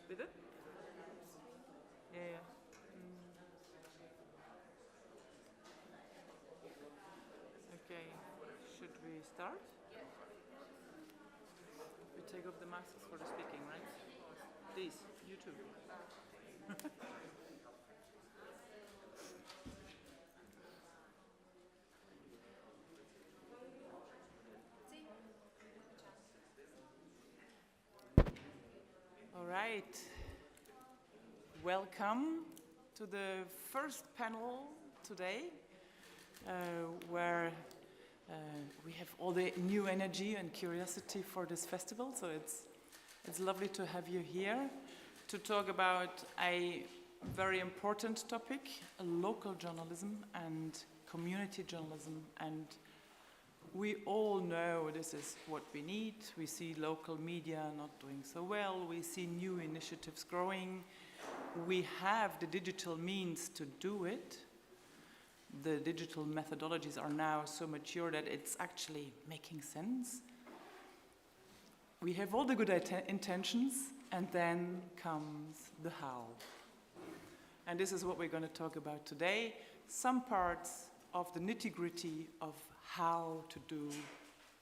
Bitte? Ja, ja. Okay, should we start? We take off the masks for the speaking, right? Please, you too. All right. Welcome to the first panel today, where we have all the new energy and curiosity for this festival. So it's lovely to have you here to talk about a very important topic, local journalism and community journalism. And we all know this is what we need. We see local media not doing so well. We see new initiatives growing. We have the digital means to do it. The digital methodologies are now so mature that it's actually making sense. We have all the good intentions, and then comes the how. And this is what we're going to talk about today. Some parts of the nitty-gritty of how to do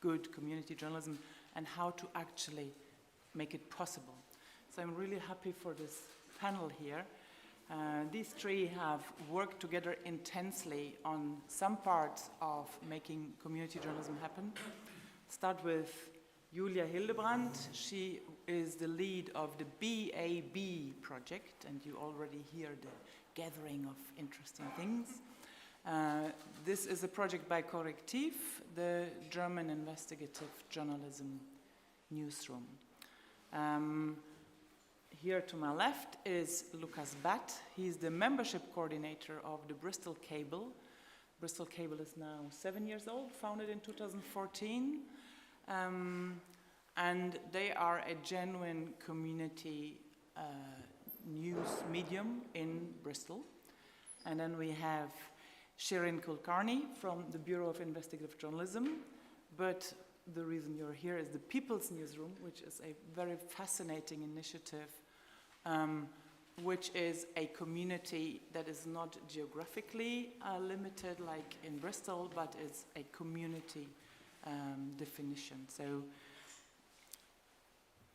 good community journalism and how to actually make it possible. So I'm really happy for this panel here. These three have worked together intensely on some parts of making community journalism happen. Start with Julia Hildebrand. She is the lead of the BAB project, and you already hear the gathering of interesting things. This is a project by Korrektiv, the German investigative journalism newsroom. Here to my left is Lukas Batt. He's the membership coordinator of the Bristol Cable. Bristol Cable is now 7 years old, founded in 2014. And they are a genuine community news medium in Bristol. And then we have Shirin Kulkarni from the Bureau of Investigative Journalism. But the reason you're here is the People's Newsroom, which is a very fascinating initiative, which is a community that is not geographically limited like in Bristol, but is a community definition. So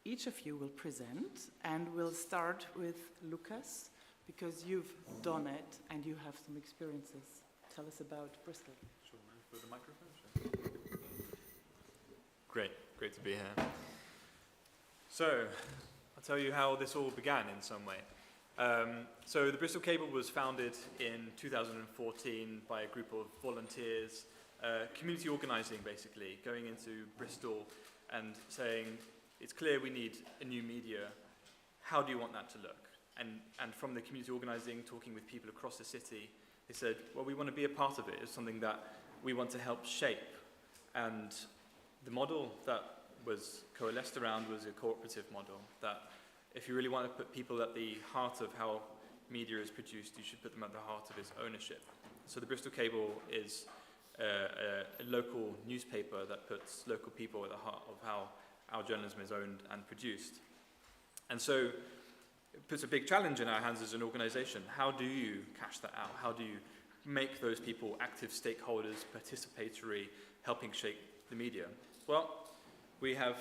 each of you will present, and we'll start with Lukas, because you've done it and you have some experiences. Tell us about Bristol. Sure, for the microphone. Sure. Great to be here. So, I'll tell you how this all began in some way. So the Bristol Cable was founded in 2014 by a group of volunteers, community organizing basically, going into Bristol and saying, it's clear we need a new media. How do you want that to look? And from the community organizing, talking with people across the city, they said, well, we want to be a part of it. It's something that we want to help shape. And the model that was coalesced around was a cooperative model, that if you really want to put people at the heart of how media is produced, you should put them at the heart of its ownership. So the Bristol Cable is a local newspaper that puts local people at the heart of how our journalism is owned and produced. And so it puts a big challenge in our hands as an organization. How do you cash that out? How do you make those people active stakeholders, participatory, helping shape the media? Well, we have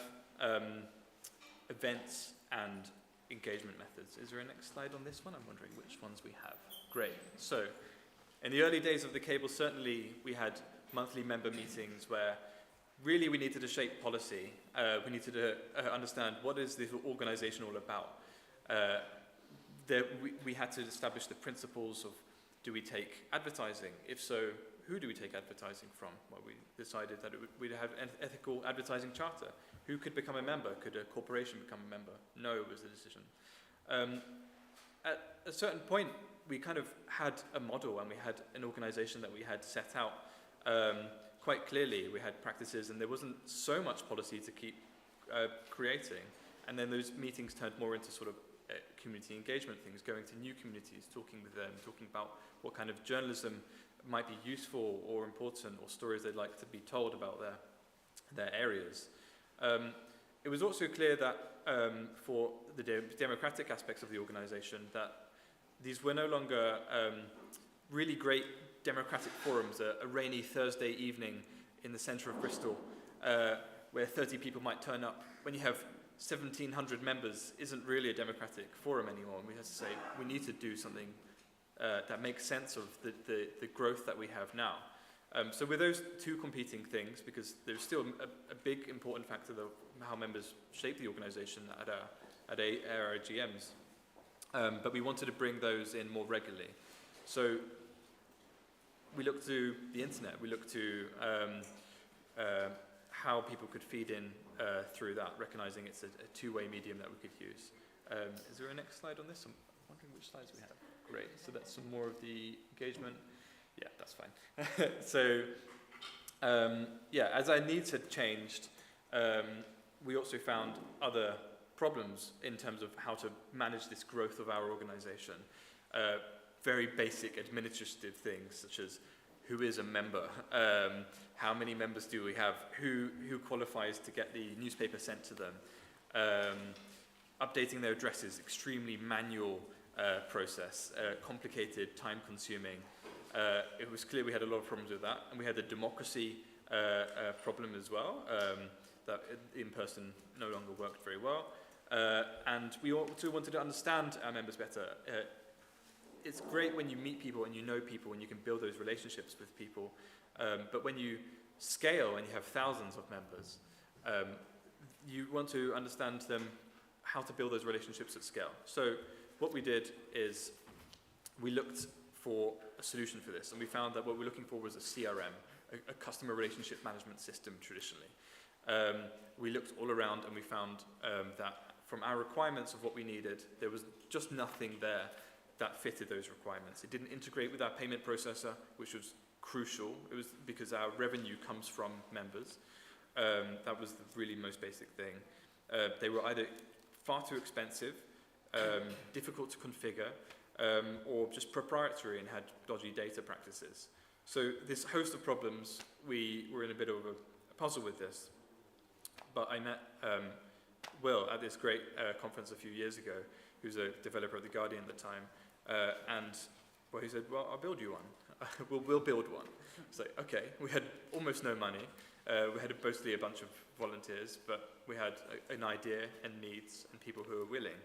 events and engagement methods. Is there a next slide on this one? I'm wondering which ones we have. Great. So, in the early days of the cable, certainly we had monthly member meetings where really we needed to shape policy. We needed to understand what is this organization all about. We had to establish the principles of, do we take advertising? If so, who do we take advertising from? Well, we decided that we'd have an ethical advertising charter. Who could become a member? Could a corporation become a member? No was the decision. At a certain point, we kind of had a model, and we had an organization that we had set out quite clearly. We had practices, and there wasn't so much policy to keep creating. And then those meetings turned more into sort of community engagement things, going to new communities, talking with them, talking about what kind of journalism might be useful or important, or stories they'd like to be told about their areas. It was also clear that for the democratic aspects of the organization, that these were no longer really great democratic forums, a rainy Thursday evening in the center of Bristol, where 30 people might turn up. When you have 1,700 members, isn't really a democratic forum anymore. And we have to say, we need to do something that makes sense of the growth that we have now. So with those two competing things, because there's still a big important factor of how members shape the organization at our AGMs, but we wanted to bring those in more regularly. So we looked to the internet, we looked to how people could feed in through that, recognizing it's a two-way medium that we could use. Is there a next slide on this? I'm wondering which slides we have. Great, so that's some more of the engagement. Yeah, that's fine. So, yeah, as our needs had changed, we also found other problems in terms of how to manage this growth of our organization. Very basic administrative things, such as who is a member, how many members do we have, who qualifies to get the newspaper sent to them, updating their addresses, extremely manual process, complicated, time-consuming. It was clear we had a lot of problems with that, and we had the democracy problem as well, that in-person no longer worked very well. And we also wanted to understand our members better. It's great when you meet people and you know people and you can build those relationships with people, but when you scale and you have thousands of members, you want to understand them, how to build those relationships at scale. So what we did is we looked for a solution for this, and we found that what we're looking for was a CRM, a customer relationship management system traditionally. We looked all around and we found that from our requirements of what we needed, there was just nothing there that fitted those requirements. It didn't integrate with our payment processor, which was crucial. It was because our revenue comes from members. That was the really most basic thing. They were either far too expensive, difficult to configure, or just proprietary and had dodgy data practices. So this host of problems, we were in a bit of a puzzle with this. But I met Will at this great conference a few years ago, who's a developer at The Guardian at the time, and well, he said, well, I'll build you one. we'll build one. It's like, okay, we had almost no money. We had mostly a bunch of volunteers, but we had an idea and needs and people who were willing.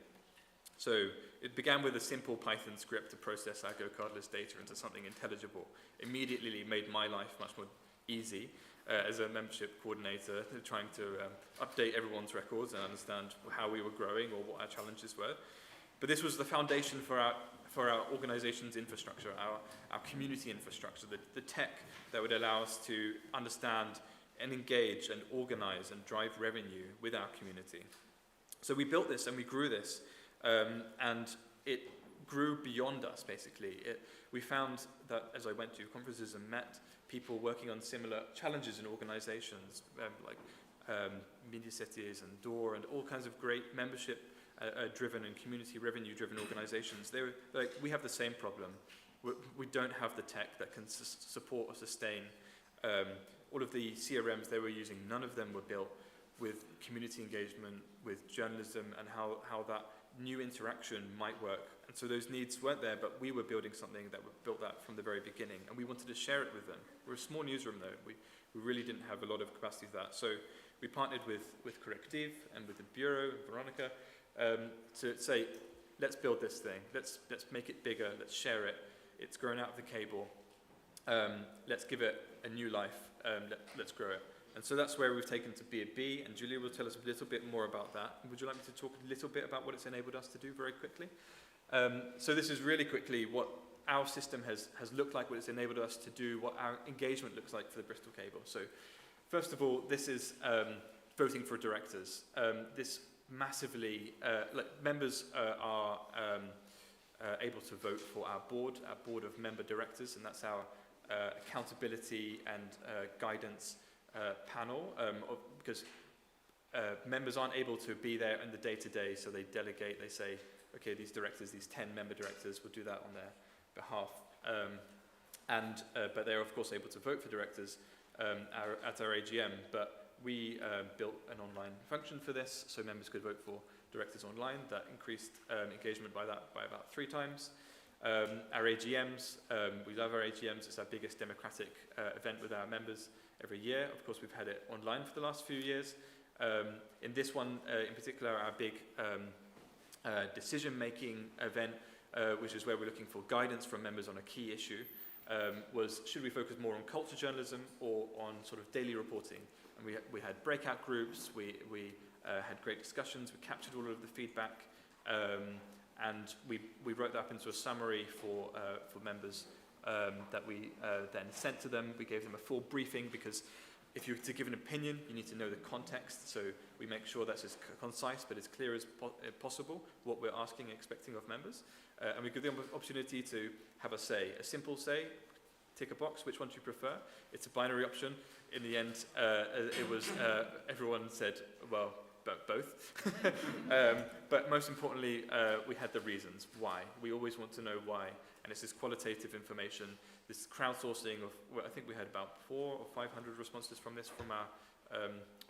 So it began with a simple Python script to process our go-cardless data into something intelligible. Immediately made my life much more easy as a membership coordinator, trying to update everyone's records and understand how we were growing or what our challenges were. But this was the foundation for our organization's infrastructure, our community infrastructure, the tech that would allow us to understand and engage and organize and drive revenue with our community. So we built this and we grew this, and it grew beyond us, basically. We found that as I went to conferences and met people working on similar challenges in organizations, like Media Cities and Door and all kinds of great membership-driven and community revenue-driven organizations. They were like, we have the same problem. We don't have the tech that can support or sustain all of the CRMs they were using. None of them were built with community engagement, with journalism, and how that new interaction might work. And so those needs weren't there, but we were building something that built that from the very beginning, and we wanted to share it with them. We're a small newsroom, though. We really didn't have a lot of capacity for that. So we partnered with Corrective and with the Bureau, Veronica, to say, let's build this thing. Let's make it bigger. Let's share it. It's grown out of the cable. Let's give it a new life. Let's grow it. And so that's where we've taken to B2B, and Julia will tell us a little bit more about that. Would you like me to talk a little bit about what it's enabled us to do very quickly? So this is really quickly what our system has looked like, what it's enabled us to do, what our engagement looks like for the Bristol Cable. So first of all, this is voting for directors. This massively, members are able to vote for our board of member directors, and that's our accountability and guidance panel, because members aren't able to be there in the day-to-day, so they delegate. They say, okay, these directors, these 10 member directors, will do that on their behalf. But they're, of course, able to vote for directors at our AGM, but we built an online function for this, so members could vote for directors online. That increased engagement by about 3 times. Our AGMs, we love our AGMs. It's our biggest democratic event with our members every year. Of course, we've had it online for the last few years. In this one, in particular, our big decision-making event, which is where we're looking for guidance from members on a key issue, was should we focus more on culture journalism or on sort of daily reporting? And we had breakout groups, we had great discussions, we captured all of the feedback, and we wrote that up into a summary for members that we then sent to them. We gave them a full briefing because if you're to give an opinion, you need to know the context, so we make sure that's as concise but as clear as possible, what we're asking and expecting of members. And we give them the opportunity to have a say, a simple say, tick a box, which one do you prefer? It's a binary option. In the end, it was, everyone said, well, both. But most importantly, we had the reasons why. We always want to know why, and it's this qualitative information, this crowdsourcing of, well, I think we had about 400 or 500 responses from this from our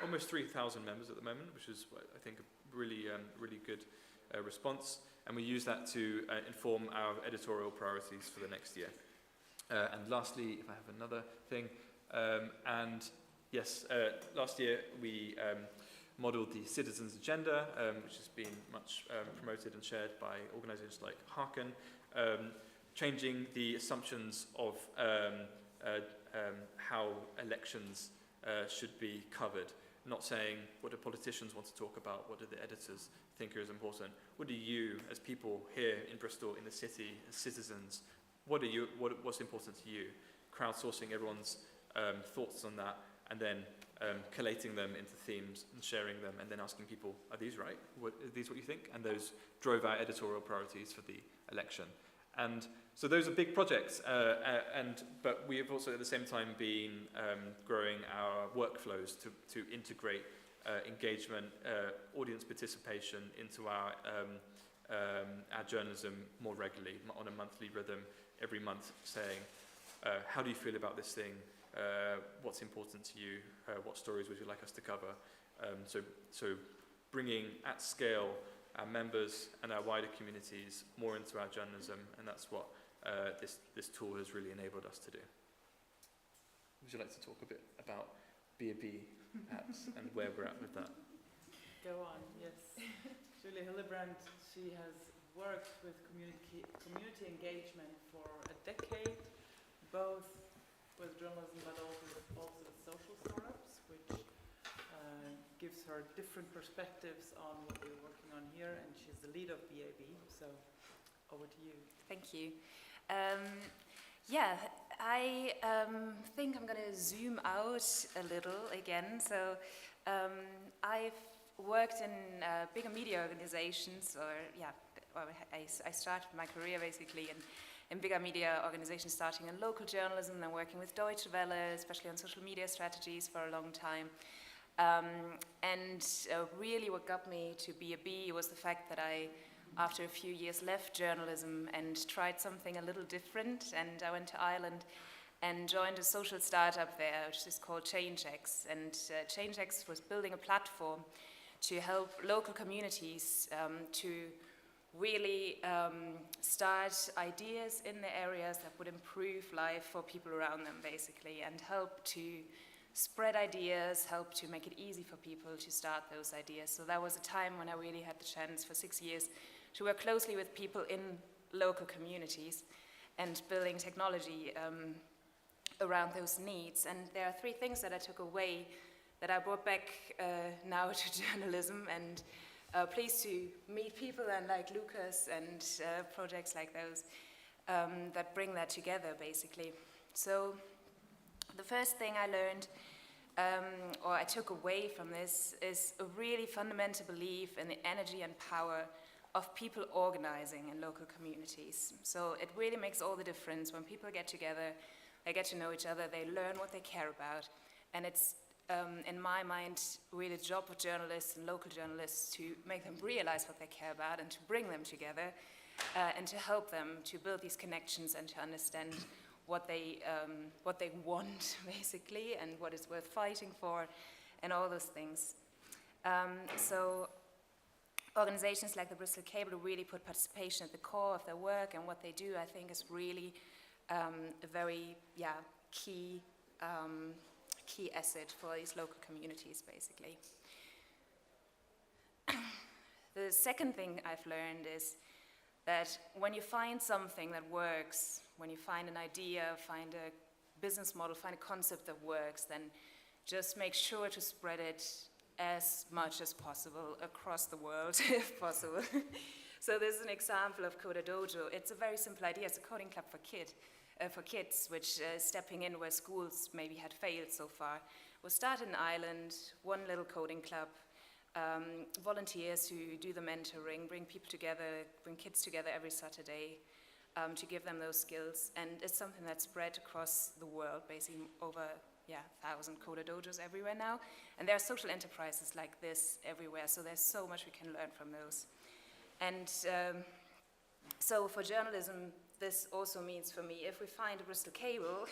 almost 3,000 members at the moment, which is, I think, a really good response. And we use that to inform our editorial priorities for the next year. And lastly, if I have another thing, and yes, last year we modelled the Citizens Agenda, which has been much promoted and shared by organisations like Hearken, changing the assumptions of how elections should be covered. Not saying what do politicians want to talk about, what do the editors think is important. What do you, as people here in Bristol, in the city, as citizens, what's important to you? Crowdsourcing everyone's thoughts on that, and then collating them into themes and sharing them, and then asking people, are these right? Are these what you think? And those drove our editorial priorities for the election. And so those are big projects, but we have also at the same time been growing our workflows to integrate engagement, audience participation into our journalism more regularly, on a monthly rhythm, every month saying, how do you feel about this thing? What's important to you? What stories would you like us to cover? So bringing at scale our members and our wider communities more into our journalism, and that's what this tool has really enabled us to do. Would you like to talk a bit about B2B perhaps and where we're at with that? Go on, yes. Julie Hillebrand, she has worked with community engagement for a decade, both with journalism but also with social startups, which gives her different perspectives on what we're working on here, and she's the lead of BAB, so over to you. Thank you. Yeah, I think I'm going to zoom out a little again. So I've worked in bigger media organizations, I started my career basically in bigger media organizations, starting in local journalism, then working with Deutsche Welle, especially on social media strategies for a long time. And really what got me to B2B was the fact that I, after a few years, left journalism and tried something a little different, and I went to Ireland and joined a social startup there, which is called ChangeX. And ChangeX was building a platform to help local communities to really start ideas in the areas that would improve life for people around them, basically, and help to spread ideas, help to make it easy for people to start those ideas. So that was a time when I really had the chance for 6 years to work closely with people in local communities and building technology around those needs. And there are 3 things that I took away that I brought back now to journalism, and pleased to meet people and like Lucas and projects like those that bring that together, basically. So the first thing I learned, or I took away from this, is a really fundamental belief in the energy and power of people organizing in local communities. So it really makes all the difference when people get together, they get to know each other, they learn what they care about, and it's, in my mind, really the job of journalists and local journalists to make them realize what they care about and to bring them together and to help them to build these connections and to understand what they want, basically, and what is worth fighting for, and all those things. So organizations like the Bristol Cable who really put participation at the core of their work, and what they do, I think, is really a very key asset for these local communities, basically. The second thing I've learned is that when you find something that works, when you find an idea, find a business model, find a concept that works, then just make sure to spread it as much as possible across the world, if possible. So this is an example of Coder Dojo. It's a very simple idea. It's a coding club for kids, which stepping in where schools maybe had failed so far. We'll start in Ireland, one little coding club, volunteers who do the mentoring, bring people together, bring kids together every Saturday to give them those skills. And it's something that's spread across the world, basically over 1,000 Coder Dojos everywhere now. And there are social enterprises like this everywhere, so there's so much we can learn from those. And so for journalism, this also means for me, if we find a Bristol Cable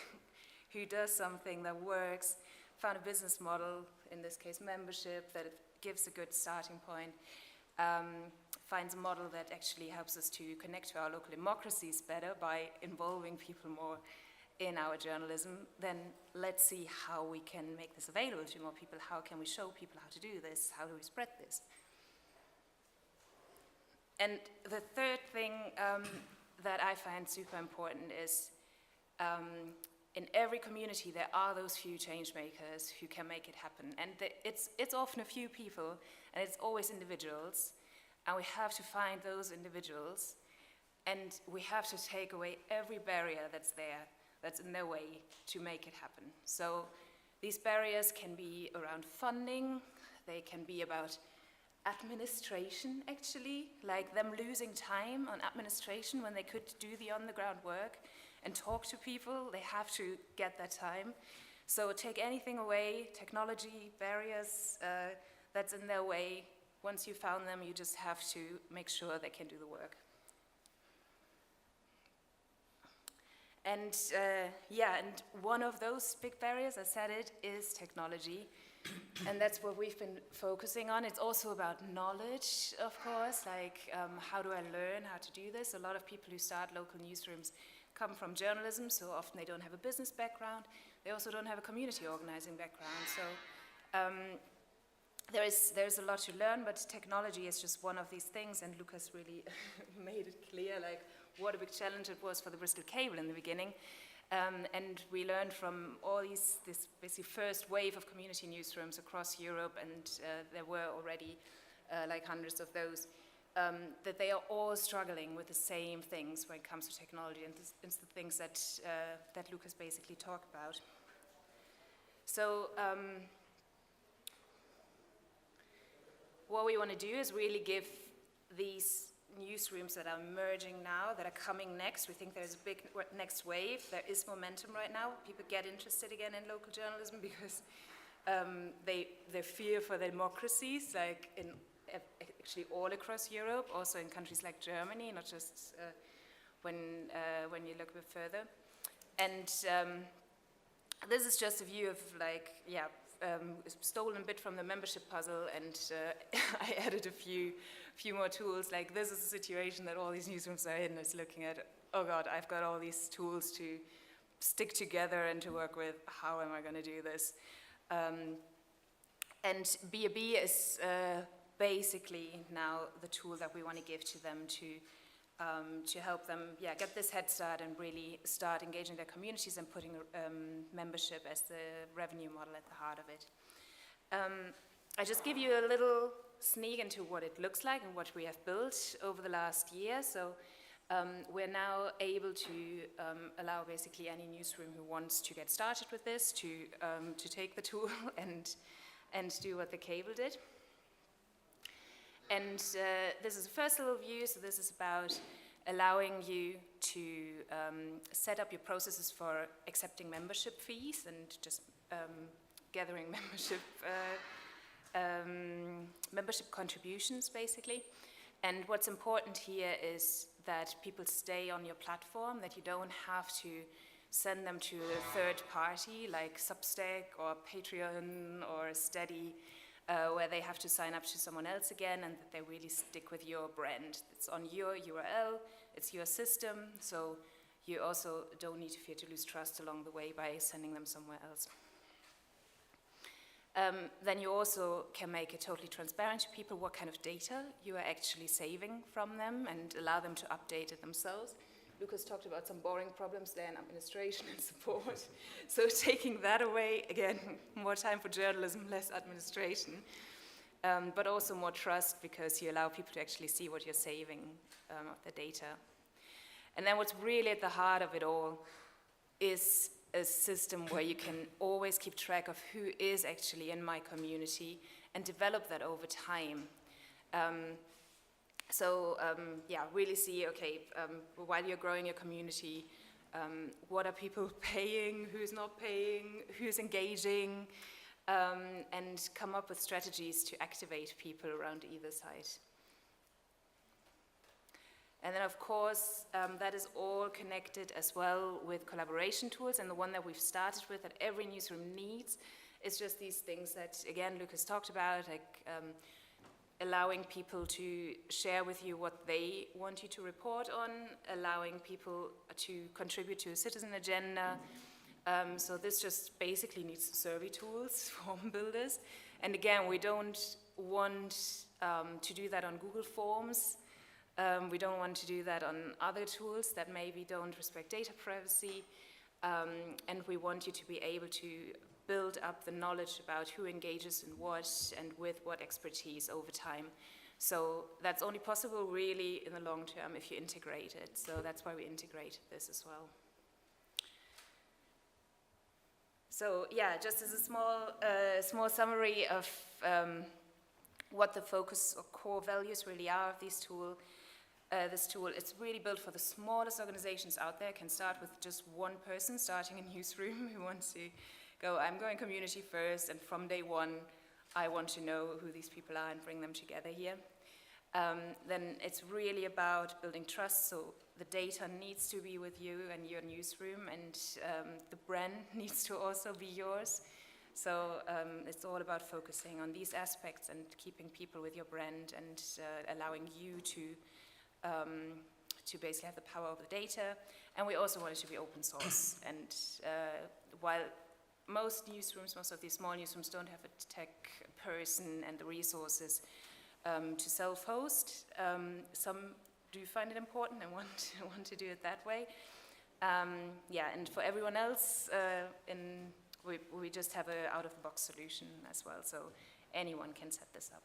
who does something that works, found a business model, in this case membership, that gives a good starting point, finds a model that actually helps us to connect to our local democracies better by involving people more in our journalism, then let's see how we can make this available to more people. How can we show people how to do this? How do we spread this? And the third thing that I find super important is in every community there are those few change makers who can make it happen. And it's often a few people, and it's always individuals, and we have to find those individuals, and we have to take away every barrier that's there, that's in their way to make it happen. So these barriers can be around funding, they can be about administration, actually, like them losing time on administration when they could do the on-the-ground work and talk to people. They have to get that time. So take anything away, technology, barriers that's in their way. Once you found them, you just have to make sure they can do the work. And and one of those big barriers, I said it, is technology. And that's what we've been focusing on. It's also about knowledge, of course, like how do I learn how to do this? A lot of people who start local newsrooms come from journalism, so often they don't have a business background. They also don't have a community organizing background. So there's a lot to learn, but technology is just one of these things, and Lucas really made it clear, like, what a big challenge it was for the Bristol Cable in the beginning. And we learned from all this basically first wave of community newsrooms across Europe, and there were already like hundreds of those, that they are all struggling with the same things when it comes to technology, and it's the things that Lucas basically talked about. So what we want to do is really give these newsrooms that are emerging now, that are coming next. We think there's a big next wave. There is momentum right now. People get interested again in local journalism because they fear for their democracies, like in actually all across Europe, also in countries like Germany, not just when you look a bit further. And this is just a view of stolen a bit from the membership puzzle, and I added a few more tools. Like, this is a situation that all these newsrooms are in. It's looking at, oh God, I've got all these tools to stick together and to work with. How am I going to do this? And B2B is basically now the tool that we want to give to them to help them get this head start and really start engaging their communities and putting membership as the revenue model at the heart of it. I just give you a little sneak into what it looks like and what we have built over the last year. So we're now able to allow basically any newsroom who wants to get started with this to take the tool and do what the Cable did. And this is the first little view. So this is about allowing you to set up your processes for accepting membership fees and just gathering membership contributions, basically. And what's important here is that people stay on your platform, that you don't have to send them to a third party like Substack or Patreon or Steady, where they have to sign up to someone else again, and that they really stick with your brand. It's on your URL, it's your system, so you also don't need to fear to lose trust along the way by sending them somewhere else. Then you also can make it totally transparent to people what kind of data you are actually saving from them and allow them to update it themselves. Lucas talked about some boring problems there in administration and support. So taking that away, again, more time for journalism, less administration, but also more trust because you allow people to actually see what you're saving of the data. And then what's really at the heart of it all is a system where you can always keep track of who is actually in my community and develop that over time. Really see, okay, while you're growing your community, what are people paying, who's not paying, who's engaging, and come up with strategies to activate people around either side. And then, of course, that is all connected as well with collaboration tools, and the one that we've started with that every newsroom needs is just these things that, again, Lucas talked about, like allowing people to share with you what they want you to report on, allowing people to contribute to a citizen agenda. So this just basically needs survey tools, form builders. And again, we don't want to do that on Google Forms. We don't want to do that on other tools that maybe don't respect data privacy. And we want you to be able to build up the knowledge about who engages in what and with what expertise over time. So that's only possible really in the long term if you integrate it. So that's why we integrated this as well. So yeah, just as a small summary of what the focus or core values really are of this tool, it's really built for the smallest organizations out there. It can start with just one person starting a newsroom who wants to go, I'm going community first, and from day one, I want to know who these people are and bring them together here. Then it's really about building trust, so the data needs to be with you and your newsroom, and the brand needs to also be yours. So it's all about focusing on these aspects and keeping people with your brand and allowing you to basically have the power of the data. And we also want it to be open source. And while most of these small newsrooms don't have a tech person and the resources to self-host, some do find it important and want to do it that way. And for everyone else, we just have an out-of-the-box solution as well, so anyone can set this up.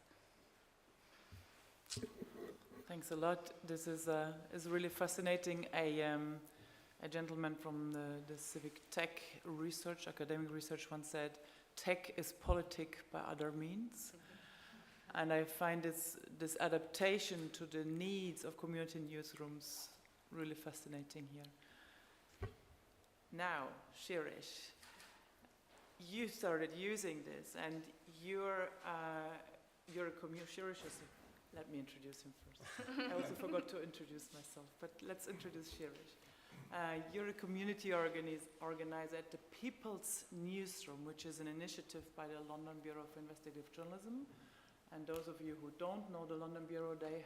Thanks a lot. This is really fascinating. A gentleman from the civic tech research, academic research, once said, "Tech is politic by other means." And I find this adaptation to the needs of community newsrooms really fascinating here. Now, Shirish, you started using this, and you're a community. Shirish is let me introduce him first. I also forgot to introduce myself, but let's introduce Shirish. You're a community organizer at the People's Newsroom, which is an initiative by the London Bureau of Investigative Journalism. And those of you who don't know the London Bureau, they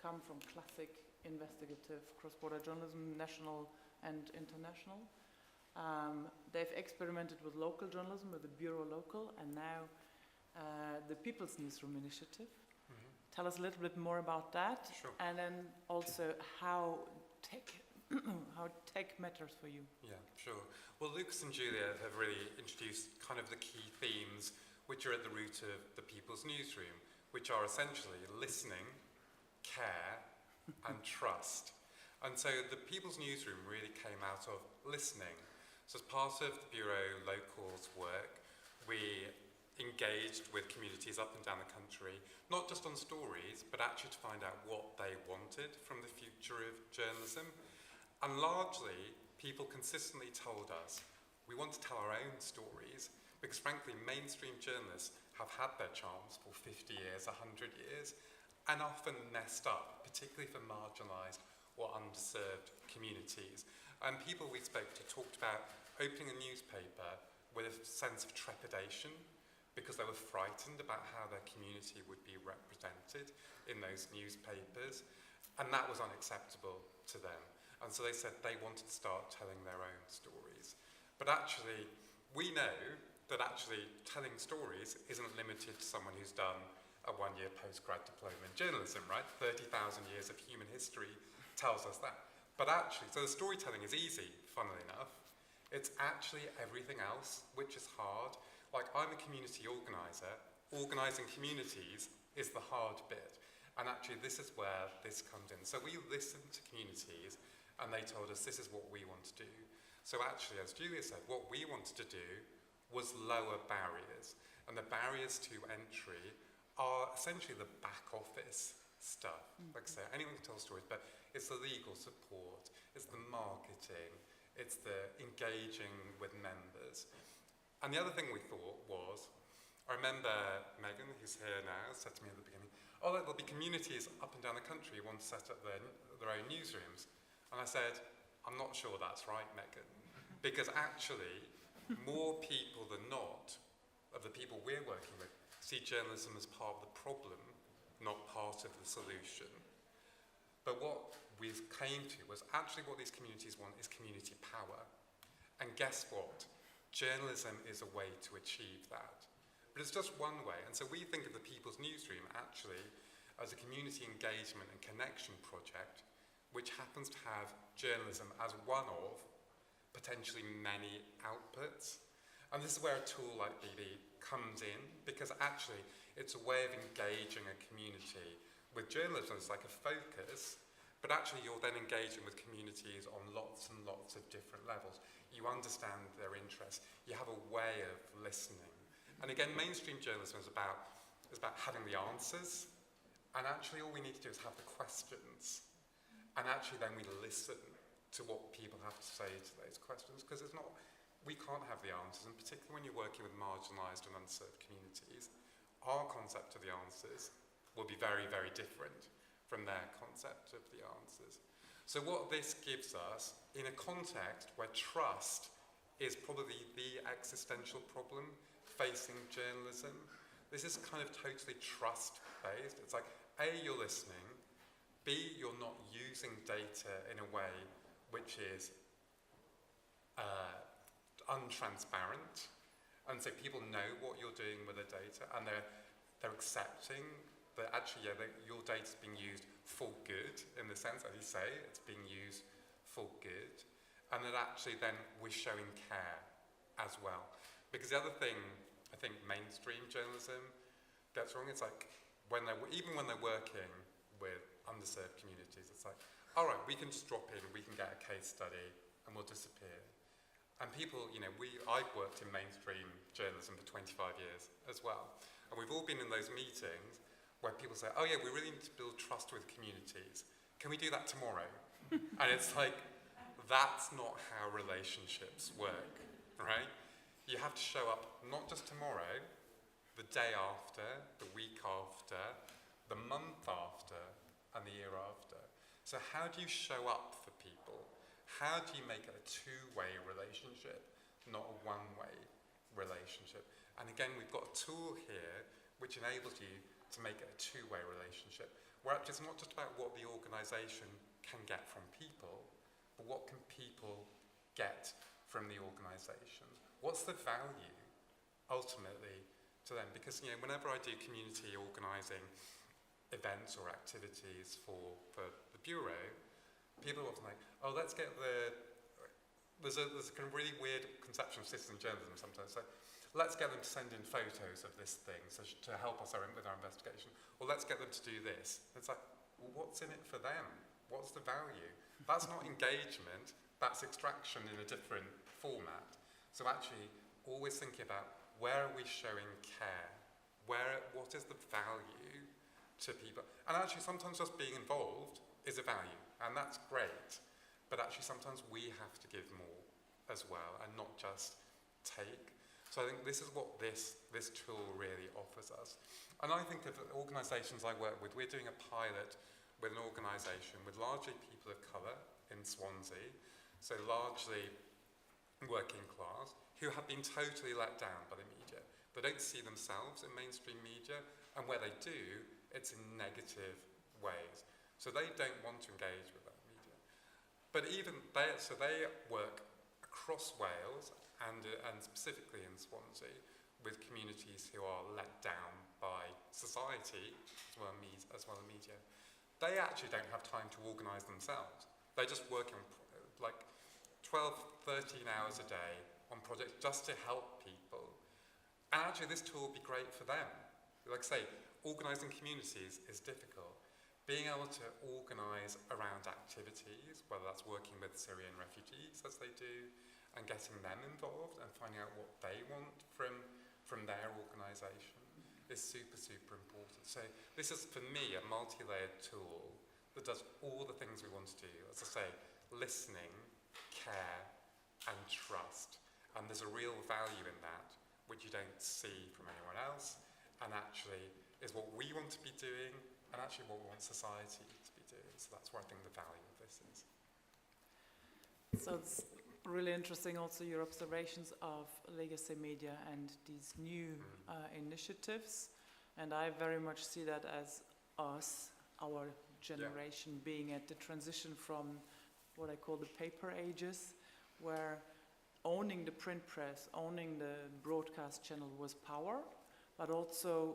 come from classic investigative cross-border journalism, national and international. They've experimented with local journalism, with the Bureau Local, and now the People's Newsroom initiative. Mm-hmm. Tell us a little bit more about that. Sure. And then also how tech matters for you. Yeah, sure. Well, Lucas and Julia have really introduced kind of the key themes which are at the root of the People's Newsroom, which are essentially listening, care, and trust. And so the People's Newsroom really came out of listening. So as part of the Bureau Local's work, we engaged with communities up and down the country, not just on stories, but actually to find out what they wanted from the future of journalism. And largely, people consistently told us, we want to tell our own stories, because frankly, mainstream journalists have had their charms for 50 years, 100 years, and often messed up, particularly for marginalised or underserved communities. And people we spoke to talked about opening a newspaper with a sense of trepidation because they were frightened about how their community would be represented in those newspapers. And that was unacceptable to them. And so they said they wanted to start telling their own stories. But actually, we know that actually telling stories isn't limited to someone who's done a one-year postgrad diploma in journalism, right? 30,000 years of human history tells us that. But actually, so the storytelling is easy, funnily enough. It's actually everything else, which is hard. Like, I'm a community organiser. Organising communities is the hard bit. And actually, this is where this comes in. So we listened to communities, and they told us this is what we want to do. So actually, as Julia said, what we wanted to do was lower barriers. And the barriers to entry are essentially the back office stuff. Like I say, anyone can tell stories, but it's the legal support, it's the marketing, it's the engaging with members. And the other thing we thought was, I remember Megan, who's here now, said to me at the beginning, oh, there'll be communities up and down the country who want to set up their own newsrooms. And I said, I'm not sure that's right, Megan, because actually, more people than not, of the people we're working with, see journalism as part of the problem, not part of the solution. But what we came to was actually what these communities want is community power. And guess what? Journalism is a way to achieve that. But it's just one way. And so we think of the People's Newsroom actually as a community engagement and connection project which happens to have journalism as one of potentially many outputs. And this is where a tool like BB comes in, because actually it's a way of engaging a community with journalism as like a focus, but actually you're then engaging with communities on lots and lots of different levels. You understand their interests. You have a way of listening. And again, mainstream journalism is about having the answers, and actually all we need to do is have the questions. And actually then we listen to what people have to say to those questions, because it's not, we can't have the answers, and particularly when you're working with marginalised and unserved communities, our concept of the answers will be very, very different from their concept of the answers. So what this gives us, in a context where trust is probably the existential problem facing journalism, this is kind of totally trust-based. It's like, A, you're listening, B, you're not using data in a way which is untransparent, and so people know what you're doing with the data, and they're accepting that actually, your data is being used for good, in the sense, as you say, it's being used for good, and that actually then we're showing care as well. Because the other thing I think mainstream journalism gets wrong, it's like, even when they're working with underserved communities, it's like, all right, we can just drop in, we can get a case study, and we'll disappear. And people, I've worked in mainstream journalism for 25 years as well. And we've all been in those meetings where people say, oh yeah, we really need to build trust with communities. Can we do that tomorrow? And it's like, that's not how relationships work, right? You have to show up not just tomorrow, the day after, the week after, the month after, and the year after. So how do you show up for people? How do you make it a two-way relationship, not a one-way relationship? And again, we've got a tool here which enables you to make it a two-way relationship, where it's not just about what the organisation can get from people, but what can people get from the organisation? What's the value, ultimately, to them? Because whenever I do community organising events or activities for the Bureau, people are often like, oh, let's get there's a kind of really weird conception of citizen journalism sometimes. So let's get them to send in photos of this thing to help us with our investigation. Or let's get them to do this. It's like, well, what's in it for them? What's the value? That's not engagement, that's extraction in a different format. So actually, always thinking about where are we showing care? What is the value to people? And actually, sometimes just being involved is a value, and that's great. But actually, sometimes we have to give more as well, and not just take. So I think this is what this tool really offers us. And I think of organisations I work with, we're doing a pilot with an organisation with largely people of colour in Swansea, So largely working class, who have been totally let down by the media. They don't see themselves in mainstream media, and where they do, it's in negative ways. So they don't want to engage with that media. But even they, so they work across Wales and specifically in Swansea with communities who are let down by society as well as media. They actually don't have time to organise themselves. They're just working like 12, 13 hours a day on projects just to help people. And actually this tool would be great for them. Like I say, organising communities is difficult. Being able to organise around activities, whether that's working with Syrian refugees as they do, and getting them involved and finding out what they want from their organisation is super, super important. So this is, for me, a multi-layered tool that does all the things we want to do. As I say, listening, care, and trust. And there's a real value in that, which you don't see from anyone else, and actually is what we want to be doing, and actually what we want society to be doing. So that's where I think the value of this is. So it's really interesting also your observations of legacy media and these new initiatives. And I very much see that as us, our generation, being at the transition from what I call the paper ages, where owning the print press, owning the broadcast channel was power, but also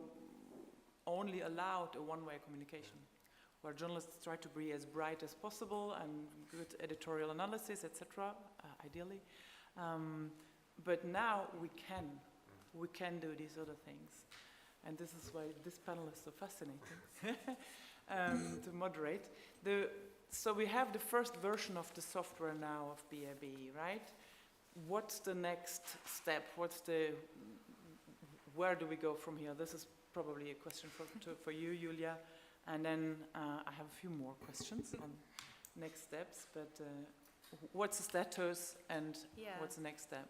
only allowed a one-way communication, where journalists try to be as bright as possible and good editorial analysis, etc., ideally. But now we can do these other things. And this is why this panel is so fascinating to moderate. So we have the first version of the software now of BAB, right? What's the next step? Where do we go from here? This is probably a question for you, Julia. And then I have a few more questions on next steps, but what's the status and what's the next step?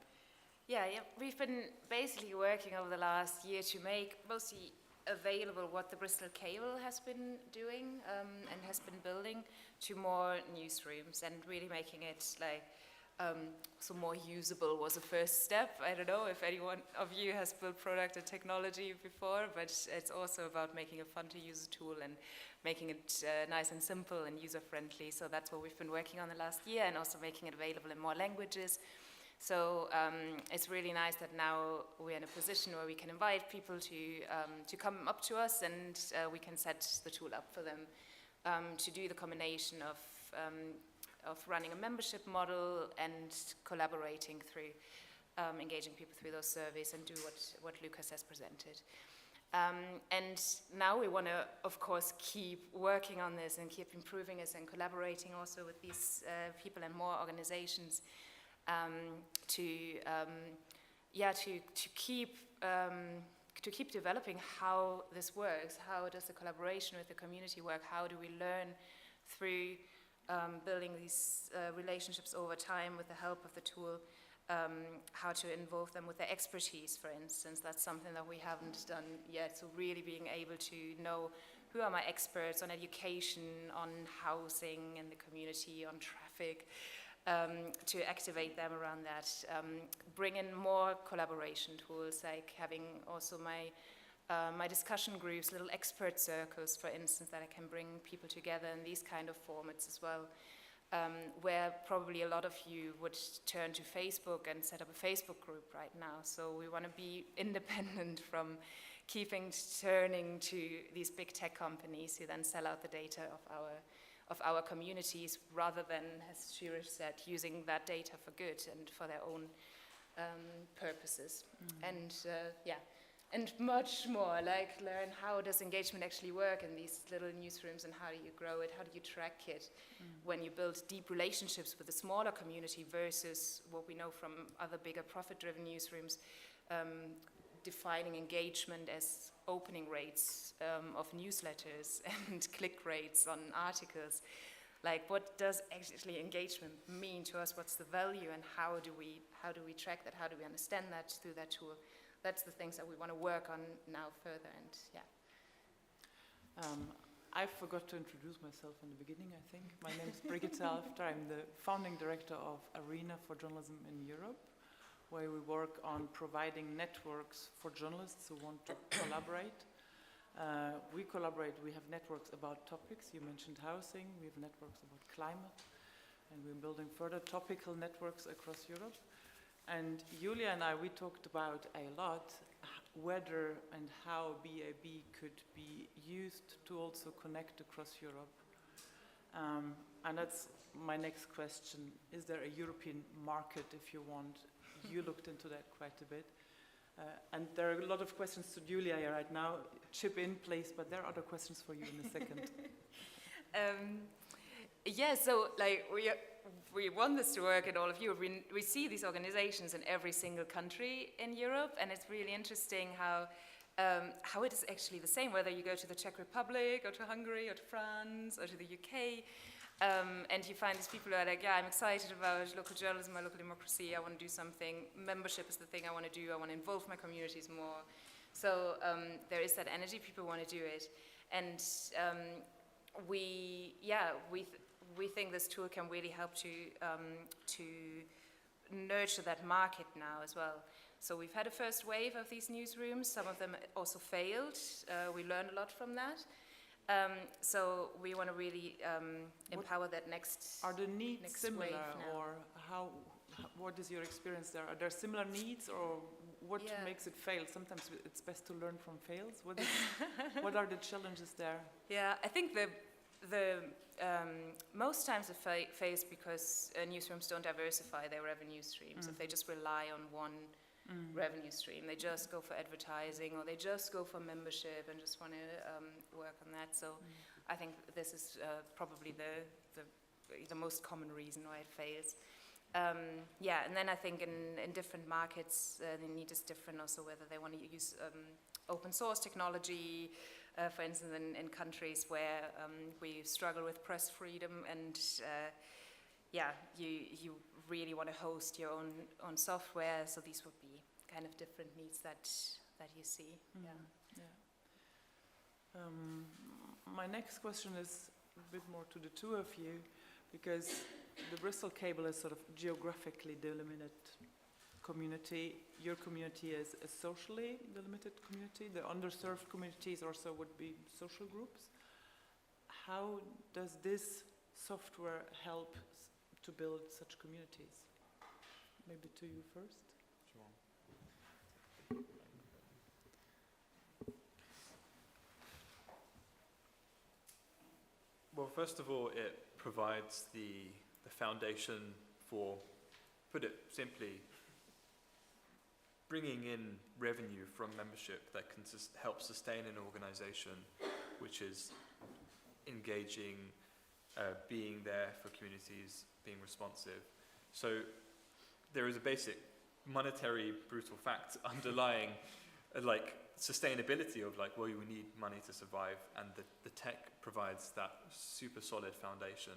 Yeah, we've been basically working over the last year to make mostly available what the Bristol Cable has been doing and has been building to more newsrooms, and really making it like so more usable was a first step. I don't know if anyone of you has built product and technology before, but it's also about making a fun to use tool and making it nice and simple and user friendly. So that's what we've been working on the last year, and also making it available in more languages. So it's really nice that now we're in a position where we can invite people to come up to us, and we can set the tool up for them to do the combination of running a membership model and collaborating through engaging people through those surveys and do what Lucas has presented. And now we want to, of course, keep working on this and keep improving this and collaborating also with these people and more organizations to keep developing how this works. How does the collaboration with the community work? How do we learn through building these relationships over time with the help of the tool? How to involve them with their expertise, for instance. That's something that we haven't done yet. So really being able to know who are my experts on education, on housing in the community, on traffic, to activate them around that. Bring in more collaboration tools, like having also my discussion groups, little expert circles, for instance, that I can bring people together in these kind of formats as well, where probably a lot of you would turn to Facebook and set up a Facebook group right now. So we want to be independent from turning to these big tech companies who then sell out the data of our communities, rather than, as Shira said, using that data for good and for their own purposes. And much more, like learn how does engagement actually work in these little newsrooms, and how do you grow it, how do you track it when you build deep relationships with a smaller community versus what we know from other bigger profit-driven newsrooms, defining engagement as opening rates of newsletters and click rates on articles. Like, what does actually engagement mean to us? What's the value, and how do we track that? How do we understand that through that tool? That's the things that we want to work on now further, and I forgot to introduce myself in the beginning, I think. My name is Brigitte Alfter. I'm the founding director of Arena for Journalism in Europe, where we work on providing networks for journalists who want to collaborate. We collaborate, we have networks about topics. You mentioned housing, we have networks about climate, and we're building further topical networks across Europe. And Julia and I, we talked about a lot whether and how BAB could be used to also connect across Europe. And that's my next question. Is there a European market, if you want? You looked into that quite a bit. And there are a lot of questions to Julia here right now. Chip in, please, but there are other questions for you in a second. Yeah, so like we want this to work in all of Europe. We see these organizations in every single country in Europe, and it's really interesting how it is actually the same, whether you go to the Czech Republic or to Hungary or to France or to the UK, and you find these people who are like, yeah, I'm excited about local journalism, my local democracy, I want to do something, membership is the thing I want to do, I want to involve my communities more. So there is that energy, people want to do it. And we think this tool can really help to nurture that market now as well. So we've had a first wave of these newsrooms. Some of them also failed. We learned a lot from that. So we want to really empower that next. Are the needs similar, or what is your experience there? Are there similar needs, or what makes it fail? Sometimes it's best to learn from fails. What are the challenges there? Yeah, I think the most times it fails because newsrooms don't diversify their revenue streams. If they just rely on one revenue stream, they just go for advertising, or they just go for membership and just want to work on that. So I think this is probably the most common reason why it fails. And then I think in different markets the need is different also, whether they want to use open source technology, for instance in countries where we struggle with press freedom, and you really want to host your own software, so these would be kind of different needs that you see. My next question is a bit more to the two of you, because the Bristol Cable is sort of geographically delimited community. Your community is a socially delimited community. The underserved communities also would be social groups. How does this software help to build such communities? Maybe to you first. Sure. Well, first of all, it provides the foundation for, put it simply, bringing in revenue from membership that can help sustain an organization which is engaging, being there for communities, being responsive. So there is a basic monetary brutal fact underlying sustainability of well, you need money to survive, and the tech provides that super solid foundation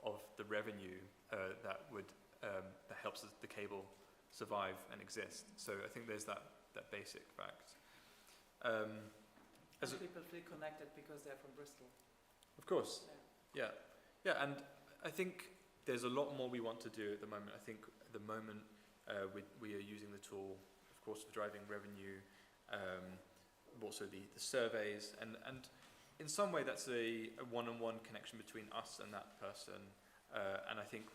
of the revenue that helps the cable survive and exist. So I think there's that basic fact. As people feel connected because they're from Bristol. Of course, yeah, and I think there's a lot more we want to do at the moment. I think at the moment we are using the tool, of course, for driving revenue, also the surveys, and in some way that's a one-on-one connection between us and that person. And I think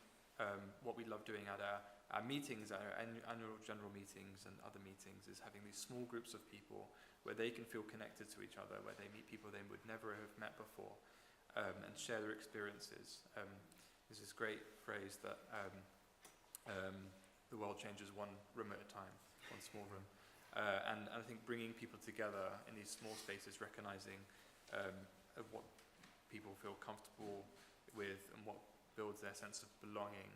what we love doing at our meetings, our annual general meetings and other meetings, is having these small groups of people where they can feel connected to each other, where they meet people they would never have met before, and share their experiences. There's this great phrase that the world changes one room at a time, one small room. And I think bringing people together in these small spaces, recognizing what people feel comfortable with and what builds their sense of belonging,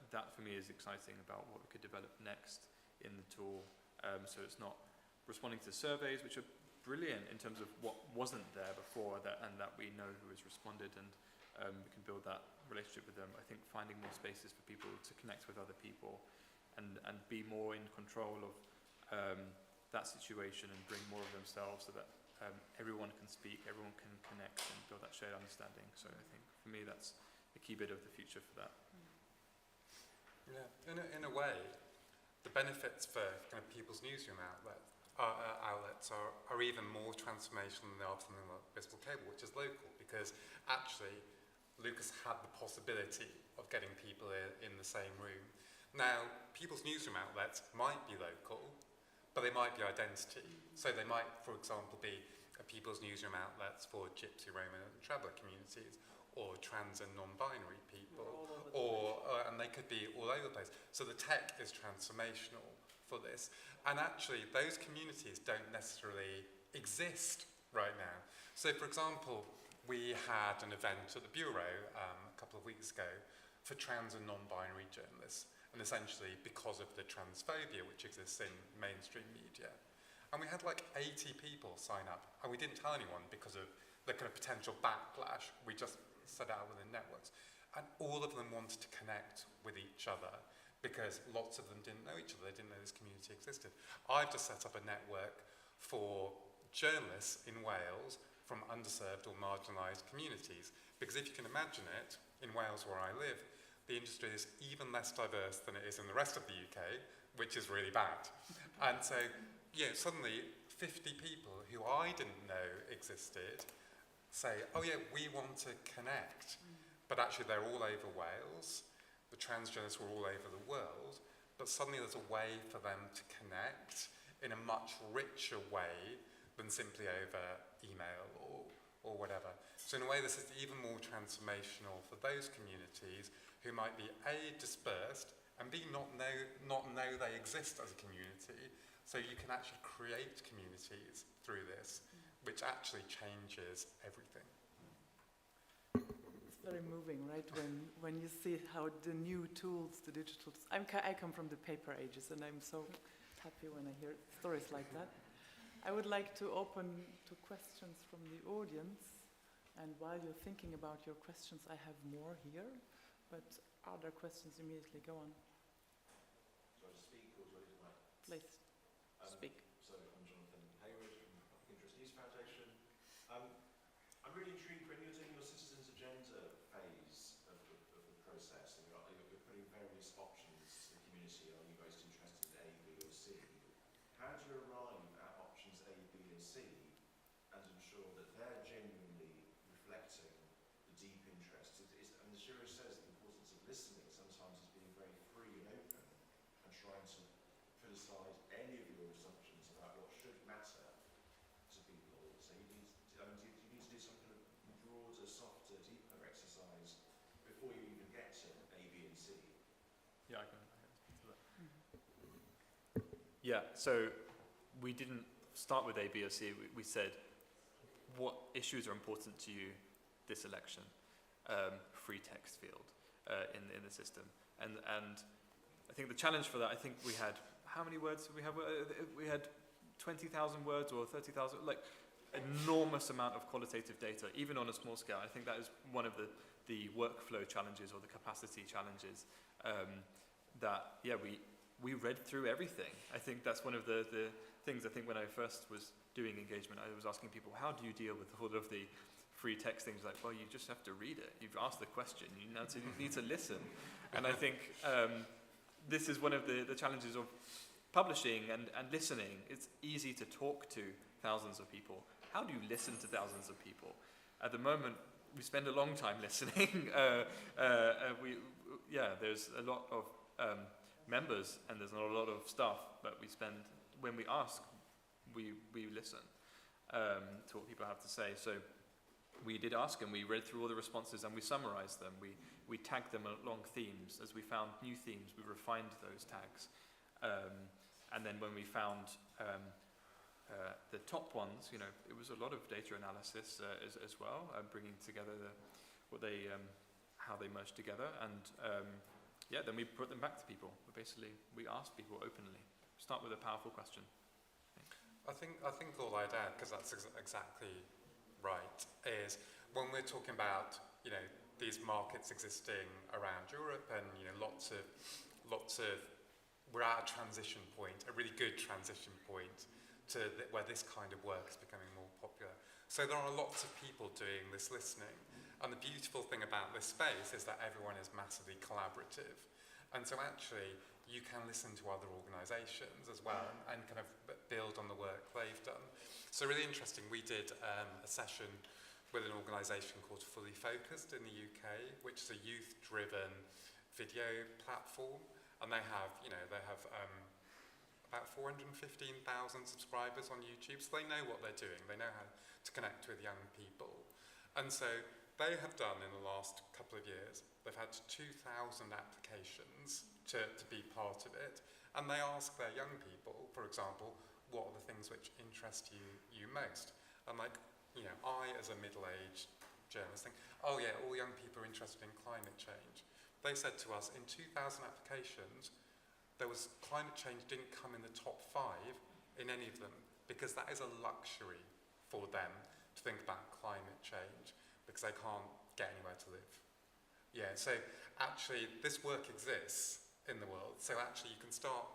that for me is exciting about what we could develop next in the tool. So it's not responding to surveys, which are brilliant in terms of what wasn't there before, and that we know who has responded, and we can build that relationship with them. I think finding more spaces for people to connect with other people and be more in control of that situation and bring more of themselves, so that everyone can speak, everyone can connect and build that shared understanding. So I think for me that's a key bit of the future for that. Yeah, in a way, the benefits for kind of people's newsroom outlets are even more transformational than they are for something like Bristol Cable, which is local, because actually Lucas had the possibility of getting people in the same room. Now, people's newsroom outlets might be local, but they might be identity. So they might, for example, be people's newsroom outlets for Gypsy, Roma and Traveller communities, or trans and non-binary people, and they could be all over the place. So the tech is transformational for this. And actually, those communities don't necessarily exist right now. So for example, we had an event at the Bureau a couple of weeks ago for trans and non-binary journalists, and essentially because of the transphobia which exists in mainstream media. And we had like 80 people sign up, and we didn't tell anyone because of the kind of potential backlash. We just set out within networks. And all of them wanted to connect with each other because lots of them didn't know each other. They didn't know this community existed. I've just set up a network for journalists in Wales from underserved or marginalised communities. Because if you can imagine it, in Wales where I live, the industry is even less diverse than it is in the rest of the UK, which is really bad. And so, you know, suddenly 50 people who I didn't know existed say, oh yeah, we want to connect. But actually they're all over Wales. The trans journalists were all over the world. But suddenly there's a way for them to connect in a much richer way than simply over email or whatever. So in a way, this is even more transformational for those communities who might be A, dispersed, and B, not know they exist as a community. So you can actually create communities through this, which actually changes everything. It's very moving, right? When you see how the new tools, the digital tools, I come from the paper ages, and I'm so happy when I hear stories like that. I would like to open to questions from the audience, and while you're thinking about your questions, I have more here, but are there questions immediately? Go on. Do I just speak or do I leave the mic? Please, speak. So I'm Jonathan Hayward from the Interest News Foundation. I'm really intrigued when you're doing your citizens' agenda phase of the process, and you're putting various options to the community. Are you most interested in A, B or C? How do you arrive at options A, B and C and ensure that they're genuinely reflecting the deep interests? And the Shiro says the importance of listening sometimes is being very free and open and trying to put aside any of your assumptions about what should matter to people. So you need to do some kind of broader, softer, deeper exercise before you even get to A, B and C. Yeah, I can speak to that. Yeah, so we didn't start with A, B or C. We said, what issues are important to you this election? Free text field in the system. And I think the challenge for that, I think we had, how many words did we have? We had 20,000 words or 30,000, like enormous amount of qualitative data, even on a small scale. I think that is one of the workflow challenges or the capacity challenges that, yeah, we read through everything. I think that's one of the things, I think when I first was doing engagement, I was asking people, how do you deal with all of the free text things? Like, well, you just have to read it. You've asked the question, you need to listen. And I think this is one of the challenges of publishing and listening. It's easy to talk to thousands of people. How do you listen to thousands of people? At the moment, we spend a long time listening. There's a lot of members and there's not a lot of stuff, but when we ask, we listen to what people have to say. So we did ask, and we read through all the responses and we summarized them. We tagged them along themes. As we found new themes, we refined those tags. And then when we found the top ones, it was a lot of data analysis as well, bringing together how they merge together. And then we put them back to people. We asked people openly. Start with a powerful question. I think all I'd add, because that's exactly right, is when we're talking about these markets existing around Europe and lots of we're at a transition point, a really good transition point to where this kind of work is becoming more popular. So there are lots of people doing this listening. And the beautiful thing about this space is that everyone is massively collaborative. And so actually, you can listen to other organisations as well and kind of build on the work they've done. So really interesting, we did a session with an organisation called Fully Focused in the UK, which is a youth-driven video platform. And they have, about 415,000 subscribers on YouTube, so they know what they're doing. They know how to connect with young people. And so they have done in the last couple of years, they've had 2,000 applications to be part of it. And they ask their young people, for example, what are the things which interest you most? And like, I as a middle-aged journalist think, oh yeah, all young people are interested in climate change. They said to us, in 2,000 applications, climate change didn't come in the top 5 in any of them, because that is a luxury for them to think about climate change, because they can't get anywhere to live. Yeah, so actually this work exists in the world, so actually you can start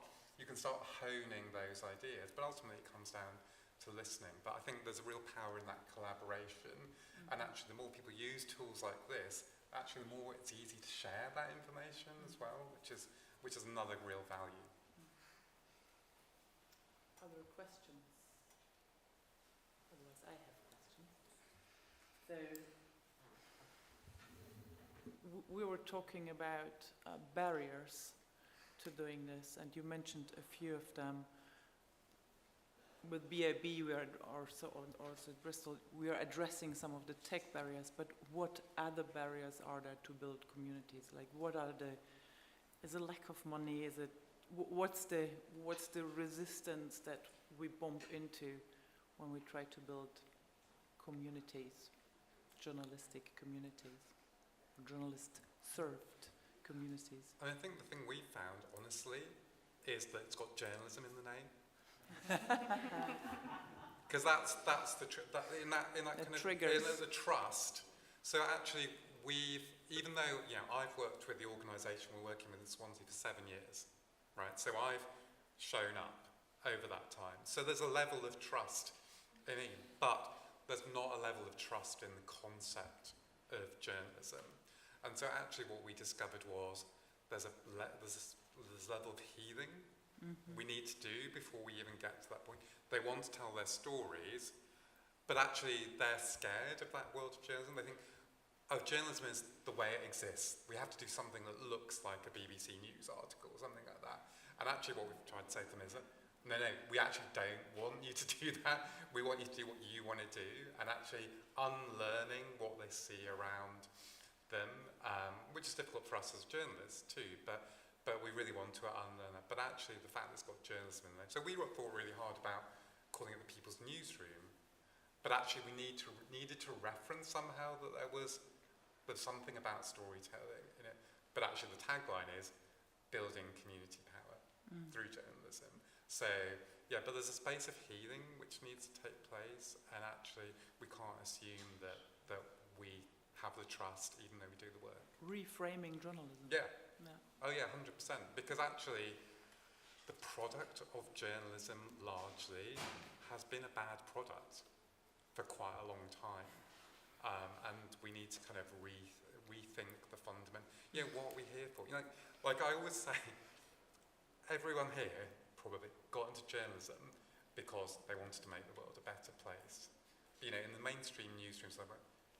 honing those ideas, but ultimately it comes down to listening. But I think there's a real power in that collaboration, and actually the more people use tools like this, actually the more it's easy to share that information as well, which is another real value. Other questions? Otherwise I have questions. So we were talking about barriers to doing this, and you mentioned a few of them. With BAB, we are also at Bristol, we are addressing some of the tech barriers, but what other barriers are there to build communities? Like, is it lack of money? Is it, what's the resistance that we bump into when we try to build communities, journalistic communities, journalist-served communities? And I think the thing we found, honestly, is that it's got journalism in the name. Because that's the in that kind of triggers the trust. So actually, even though I've worked with the organisation we're working with in Swansea for 7 years, right? So I've shown up over that time. So there's a level of trust in it, but there's not a level of trust in the concept of journalism. And so actually, what we discovered was there's a level of healing we need to do before we even get to that point. They want to tell their stories, but actually they're scared of that world of journalism. They think, oh, journalism is the way it exists. We have to do something that looks like a BBC News article or something like that. And actually what we've tried to say to them is that, no, we actually don't want you to do that. We want you to do what you want to do, and actually unlearning what they see around them, which is difficult for us as journalists too, but we really want to unlearn that. But actually, the fact that it's got journalism in there. So we thought really hard about calling it the People's Newsroom, but actually we needed to reference somehow that there's something about storytelling in it. But actually, the tagline is building community power through journalism. So yeah, but there's a space of healing which needs to take place, and actually we can't assume that we have the trust even though we do the work. Reframing journalism. Yeah. Oh yeah, 100%. Because actually, the product of journalism largely has been a bad product for quite a long time, and we need to kind of rethink the fundament. What are we here for? Like I always say, everyone here probably got into journalism because they wanted to make the world a better place. In the mainstream newsrooms,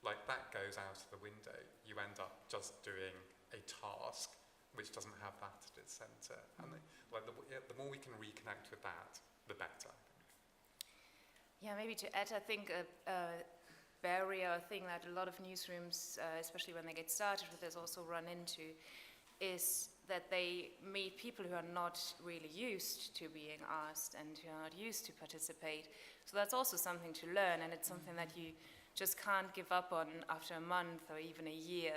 like that goes out of the window. You end up just doing a task which doesn't have that at its centre. And the more we can reconnect with that, the better. Yeah, maybe to add, I think a barrier thing that a lot of newsrooms, especially when they get started with this, also run into is that they meet people who are not really used to being asked and who are not used to participate. So that's also something to learn, and it's something that you just can't give up on after a month or even a year.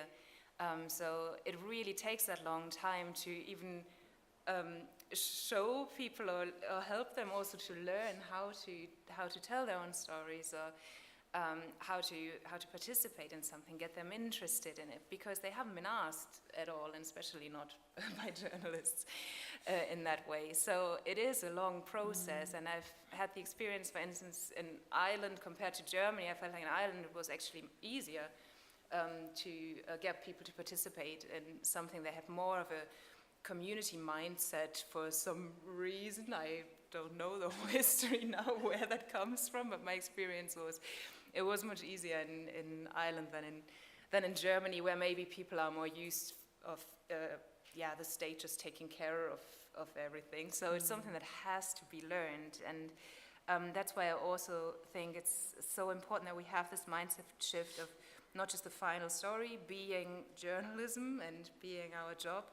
So it really takes that long time to even show people or help them also to learn how to tell their own stories, or how to participate in something, get them interested in it, because they haven't been asked at all, and especially not by journalists in that way. So it is a long process, and I've had the experience, for instance, in Ireland compared to Germany. I felt like in Ireland it was actually easier to get people to participate in something. They have more of a community mindset for some reason. I don't know the whole history now where that comes from, but my experience was it was much easier in Ireland than in Germany, where maybe people are more used of the state just taking care of everything. So it's something that has to be learned, and that's why I also think it's so important that we have this mindset shift of not just the final story being journalism and being our job,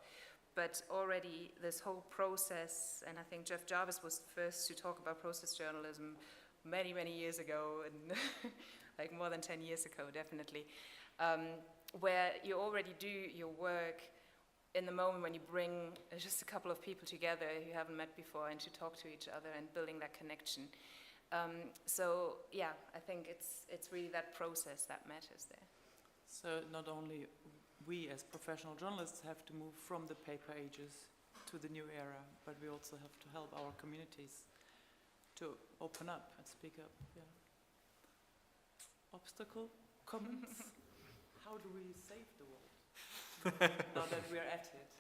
but already this whole process. And I think Jeff Jarvis was the first to talk about process journalism many, many years ago, and like more than 10 years ago, definitely, where you already do your work in the moment when you bring just a couple of people together who haven't met before and to talk to each other and building that connection. So yeah, I think it's really that process that matters there. So not only we as professional journalists have to move from the paper ages to the new era, but we also have to help our communities to open up and speak up. Yeah. Obstacle? Comments? How do we save the world now that we're at it?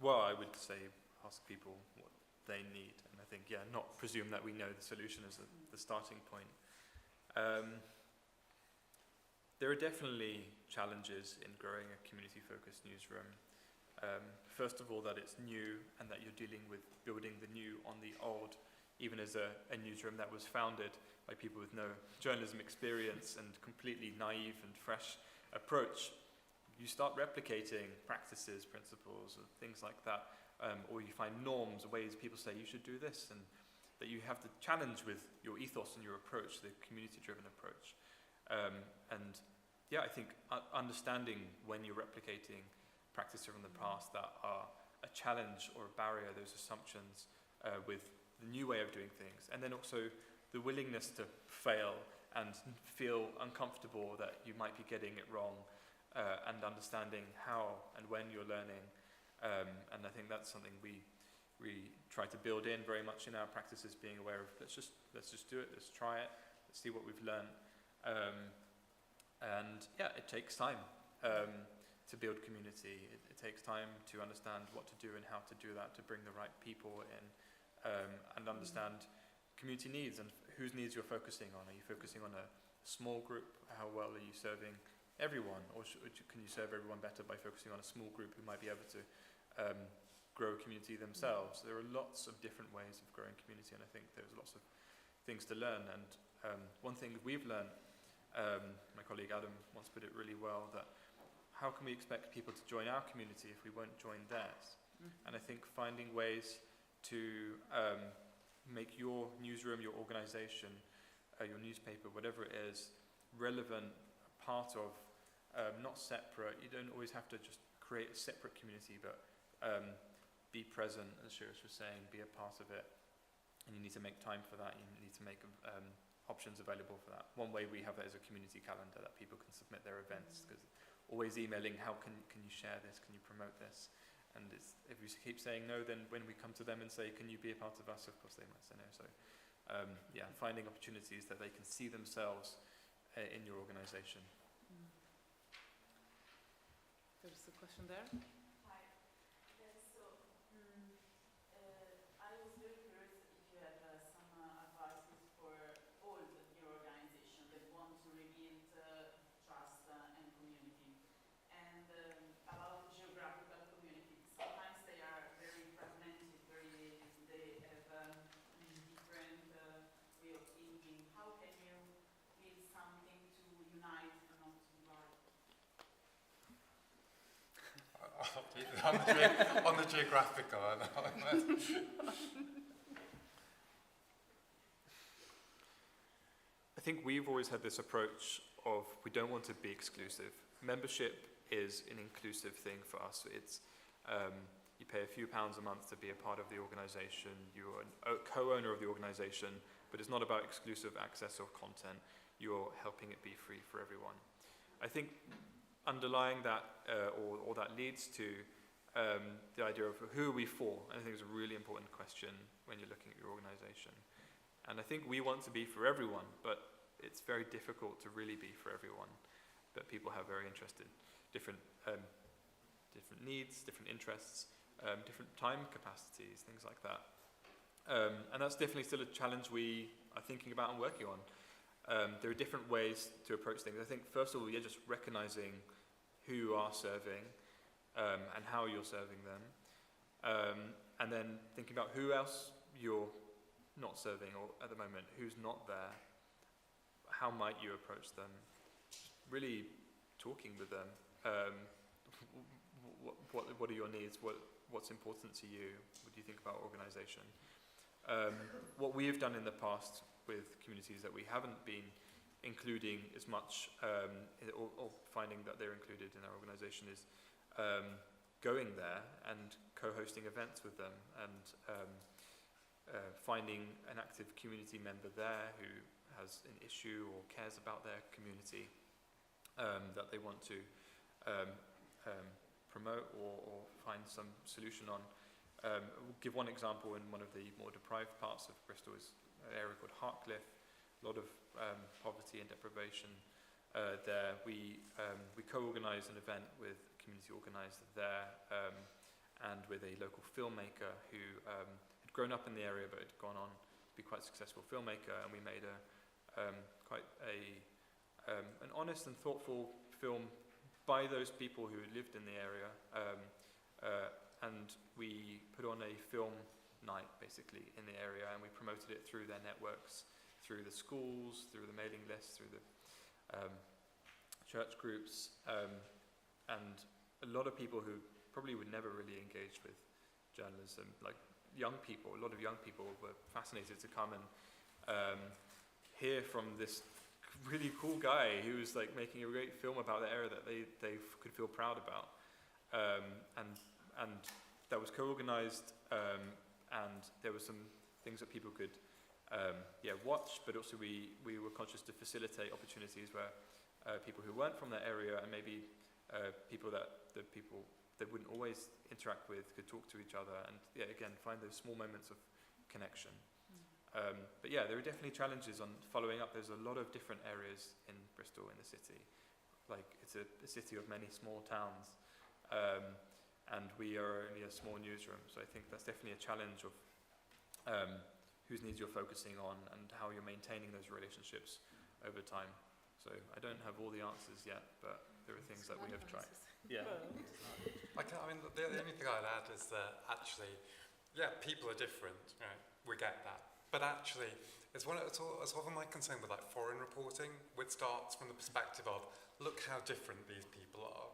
Well, I would say ask people what they need, and I think, not presume that we know the solution as the starting point. There are definitely challenges in growing a community-focused newsroom. First of all, that it's new and that you're dealing with building the new on the old, even as a newsroom that was founded by people with no journalism experience and completely naive and fresh approach. You start replicating practices, principles, and things like that, or you find norms, ways people say you should do this, and that you have to challenge with your ethos and your approach, the community-driven approach. I think understanding when you're replicating practices from the past that are a challenge or a barrier, those assumptions with the new way of doing things, and then also the willingness to fail and feel uncomfortable that you might be getting it wrong, and understanding how and when you're learning. And I think that's something we try to build in very much in our practices, being aware of let's just do it, let's try it, let's see what we've learned. It takes time to build community. It takes time to understand what to do and how to do that, to bring the right people in, and understand community needs and whose needs you're focusing on. Are you focusing on a small group? How well are you serving everyone? Or can you serve everyone better by focusing on a small group who might be able to grow a community themselves? There are lots of different ways of growing community, and I think there's lots of things to learn. And one thing we've learned, my colleague Adam once put it really well, that how can we expect people to join our community if we won't join theirs? And I think finding ways to make your newsroom, your organization, your newspaper, whatever it is, relevant, part of, not separate. You don't always have to just create a separate community, but be present, as Shiris was saying, be a part of it. And you need to make time for that. You need to make options available for that. One way we have that is a community calendar that people can submit their events, because always emailing, how can you share this, can you promote this? And if we keep saying no, then when we come to them and say, can you be a part of us, of course they might say no. So finding opportunities that they can see themselves in your organization. There's a question there. Hi. Yes, so I was very curious if you have some advices for all the new organizations that want to rebuild trust and community. And about geographical communities, sometimes they are very fragmented, they have different way of thinking. How can you build something to unite and not to divide? On the geographical. I think we've always had this approach of we don't want to be exclusive. Membership is an inclusive thing for us. It's you pay a few pounds a month to be a part of the organization. You're a co-owner of the organization, but it's not about exclusive access of content. You're helping it be free for everyone. I think underlying that, or that leads to the idea of who are we for? I think it's a really important question when you're looking at your organization. And I think we want to be for everyone, but it's very difficult to really be for everyone. But people have very different needs, different interests, different time capacities, things like that. And that's definitely still a challenge we are thinking about and working on. There are different ways to approach things. I think first of all, you're just recognizing who you are serving and how you're serving them. And then thinking about who else you're not serving or at the moment, who's not there. How might you approach them? Really talking with them. What are your needs? What's important to you? What do you think about organization? What we have done in the past with communities that we haven't been including as much or finding that they're included in our organization is going there and co-hosting events with them and finding an active community member there who has an issue or cares about their community that they want to promote or find some solution on. We'll give one example. In one of the more deprived parts of Bristol is an area called Hartcliffe, a lot of poverty and deprivation there. We co-organised an event with a community organiser there and with a local filmmaker who had grown up in the area but had gone on to be quite a successful filmmaker, and we made quite an honest and thoughtful film by those people who lived in the area, and we put on a film night basically in the area, and we promoted it through their networks, through the schools, through the mailing lists, through the church groups, and a lot of people who probably would never really engage with journalism, like young people, a lot of young people were fascinated to come and hear from this really cool guy who was like making a great film about the area that they could feel proud about, and that was co-organized, and there were some things that people could watch, but also we were conscious to facilitate opportunities where people who weren't from that area and maybe people that wouldn't always interact with could talk to each other and again find those small moments of connection. But yeah, there are definitely challenges on following up. There's a lot of different areas in Bristol, in the city. Like, it's a city of many small towns, and we are only a small newsroom. So I think that's definitely a challenge of whose needs you're focusing on and how you're maintaining those relationships over time. So I don't have all the answers yet, but there are things that we have tried. Yeah. The only thing I'd add is that actually, people are different, right? We get that. But actually, it's often my concern with like foreign reporting, which starts from the perspective of, look how different these people are.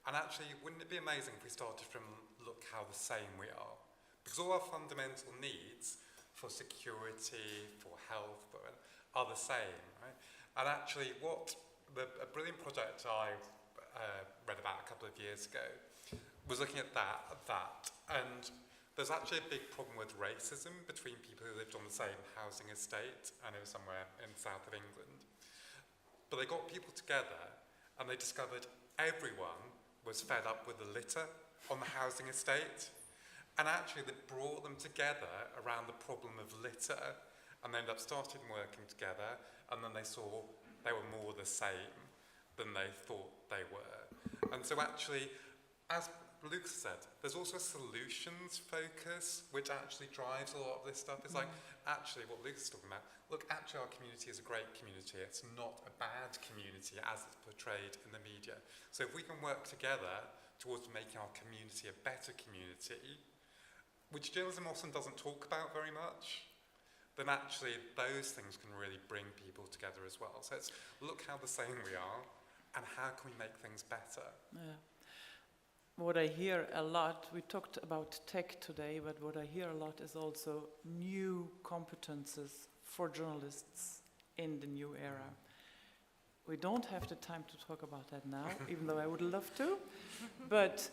And actually, wouldn't it be amazing if we started from, look how the same we are? Because all our fundamental needs for security, for health, are the same, right? And actually, a brilliant project I read about a couple of years ago was looking at that, and there's actually a big problem with racism between people who lived on the same housing estate, and it was somewhere in the south of England. But they got people together, and they discovered everyone was fed up with the litter on the housing estate, and actually they brought them together around the problem of litter, and they ended up starting working together, and then they saw they were more the same than they thought they were. And so actually, as Luke said, there's also a solutions focus which actually drives a lot of this stuff. It's like, actually what Luke's talking about, look, actually our community is a great community. It's not a bad community as it's portrayed in the media. So if we can work together towards making our community a better community, which journalism often doesn't talk about very much, then actually those things can really bring people together as well. So it's look how the same we are and how can we make things better. Yeah. What I hear a lot, we talked about tech today, but what I hear a lot is also new competences for journalists in the new era. We don't have the time to talk about that now, even though I would love to, but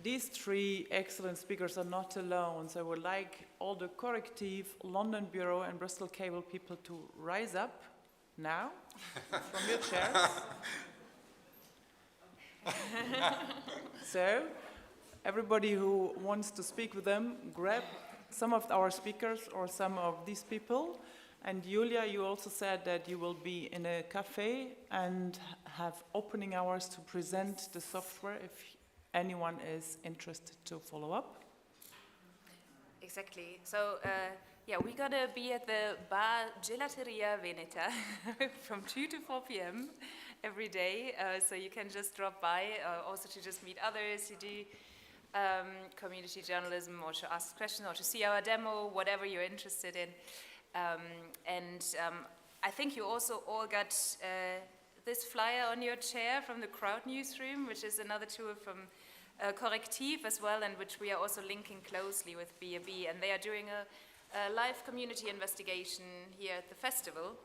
these three excellent speakers are not alone, so I would like all the Corrective, London Bureau and Bristol Cable people to rise up now from your chairs. So, everybody who wants to speak with them, grab some of our speakers or some of these people. And Julia, you also said that you will be in a cafe and have opening hours to present the software if anyone is interested to follow up. Exactly. So, yeah, we're gonna be at the Bar Gelateria Veneta from 2 to 4 p.m. every day. So you can just drop by, also to just meet others who do community journalism, or to ask questions, or to see our demo, whatever you're interested in. I think you also all got this flyer on your chair from the Crowd Newsroom, which is another tool from Corrective as well, and which we are also linking closely with B&B, and they are doing a live community investigation here at the festival.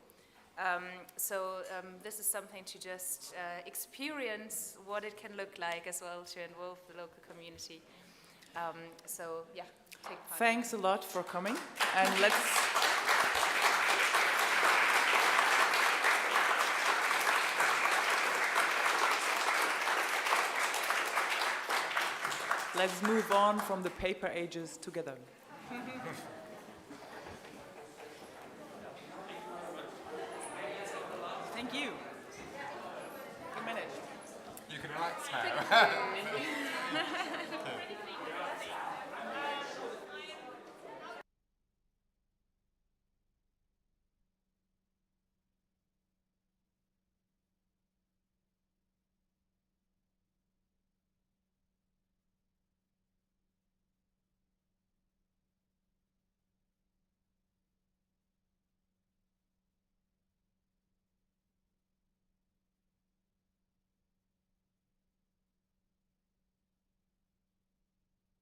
This is something to just experience what it can look like as well, to involve the local community. Yeah, take part. Thanks a lot for coming, and let's move on from the paper ages together. Thank you. You managed. You can relax now.